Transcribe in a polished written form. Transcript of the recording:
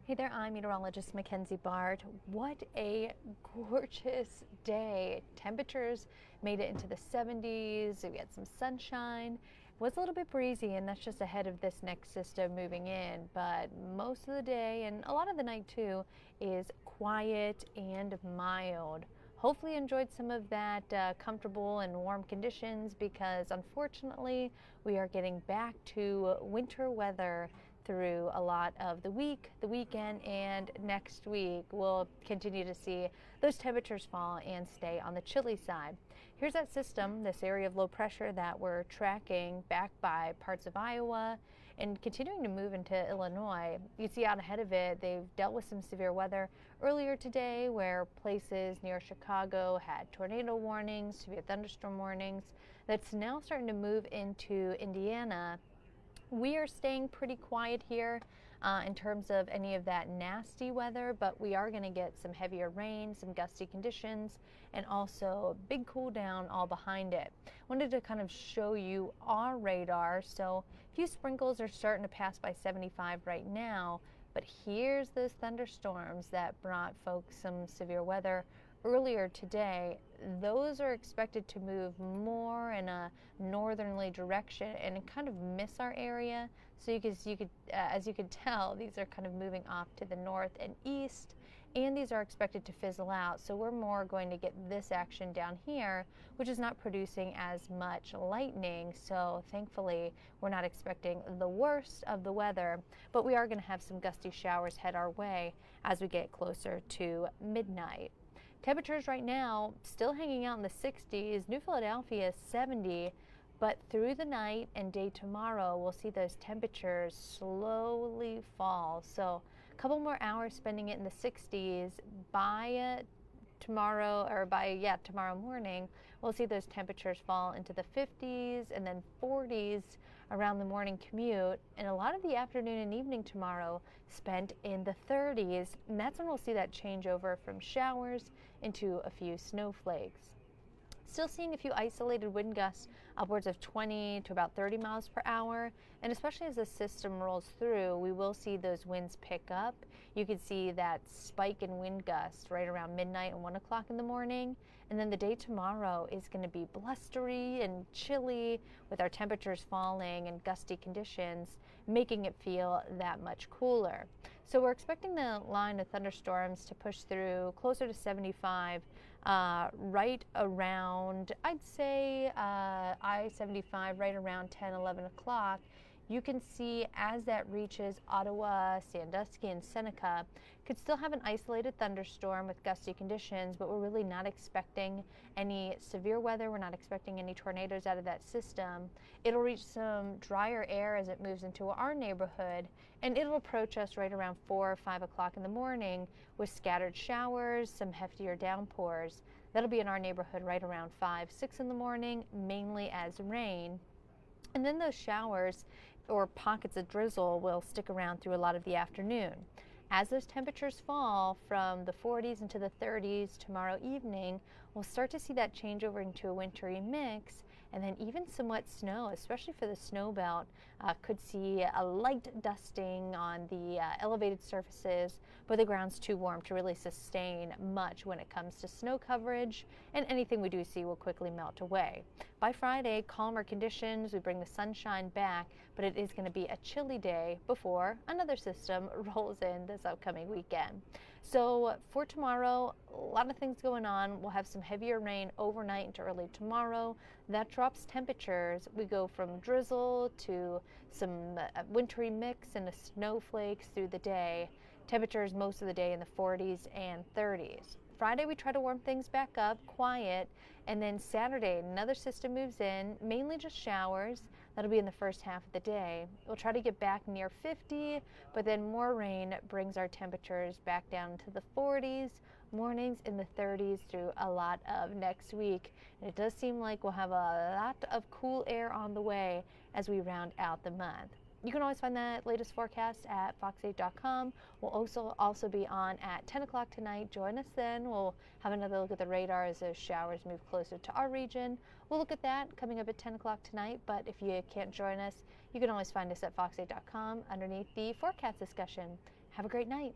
Hey there, I'm meteorologist Mackenzie Bart. What a gorgeous day. Temperatures made it into the 70s. We had some sunshine. It was a little bit breezy, and that's just ahead of this next system moving in. But most of the day, and a lot of the night too, is quiet and mild. Hopefully enjoyed some of that comfortable and warm conditions, because unfortunately we are getting back to winter weather through a lot of the week, the weekend, and next week. We'll continue to see those temperatures fall and stay on the chilly side. Here's that system, this area of low pressure that we're tracking back by parts of Iowa and continuing to move into Illinois. You see out ahead of it, they've dealt with some severe weather earlier today, where places near Chicago had tornado warnings, severe thunderstorm warnings. That's now starting to move into Indiana. We are staying pretty quiet here in terms of any of that nasty weather, but we are going to get some heavier rain, some gusty conditions, and also a big cool down all behind it. Wanted to kind of show you our radar. So a few sprinkles are starting to pass by 75 right now, but here's those thunderstorms that brought folks some severe weather earlier today. Those are expected to move more in a northerly direction and kind of miss our area. So as you could tell, these are kind of moving off to the north and east, and these are expected to fizzle out. So we're more going to get this action down here, which is not producing as much lightning. So thankfully, we're not expecting the worst of the weather, but we are going to have some gusty showers head our way as we get closer to midnight. Temperatures right now still hanging out in the 60s. New Philadelphia is 70, but through the night and day tomorrow, we'll see those temperatures slowly fall. So a couple more hours spending it in the 60s. By tomorrow morning, we'll see those temperatures fall into the 50s and then 40s around the morning commute, and a lot of the afternoon and evening tomorrow spent in the 30s, and that's when we'll see that change over from showers into a few snowflakes. Still seeing a few isolated wind gusts upwards of 20 to about 30 miles per hour. And especially as the system rolls through, we will see those winds pick up. You can see that spike in wind gusts right around midnight and 1 o'clock in the morning. And then the day tomorrow is going to be blustery and chilly, with our temperatures falling and gusty conditions, making it feel that much cooler. So we're expecting the line of thunderstorms to push through closer to 75 right around, I'd say, I-75 right around 10, 11 o'clock. You can see as that reaches Ottawa, Sandusky, and Seneca, could still have an isolated thunderstorm with gusty conditions, but we're really not expecting any severe weather. We're not expecting any tornadoes out of that system. It'll reach some drier air as it moves into our neighborhood, and it'll approach us right around 4 or 5 o'clock in the morning with scattered showers, some heftier downpours. That'll be in our neighborhood right around 5, 6 in the morning, mainly as rain. And then those showers or pockets of drizzle will stick around through a lot of the afternoon. As those temperatures fall from the 40s into the 30s tomorrow evening, we'll start to see that change over into a wintry mix, and then even some wet snow, especially for the snow belt. Could see a light dusting on the elevated surfaces, but the ground's too warm to really sustain much when it comes to snow coverage, and anything we do see will quickly melt away. By Friday, calmer conditions, we bring the sunshine back, but it is going to be a chilly day before another system rolls in this upcoming weekend. So for tomorrow, a lot of things going on. We'll have some heavier rain overnight into early tomorrow. That drops temperatures. We go from drizzle to some wintry mix and snowflakes through the day. Temperatures most of the day in the 40s and 30s. Friday, we try to warm things back up, quiet, and then Saturday, another system moves in, mainly just showers. That'll be in the first half of the day. We'll try to get back near 50, but then more rain brings our temperatures back down to the 40s, mornings in the 30s through a lot of next week. And it does seem like we'll have a lot of cool air on the way as we round out the month. You can always find that latest forecast at fox8.com. We'll also be on at 10 o'clock tonight. Join us then. We'll have another look at the radar as those showers move closer to our region. We'll look at that coming up at 10 o'clock tonight, but if you can't join us, you can always find us at fox8.com underneath the forecast discussion. Have a great night.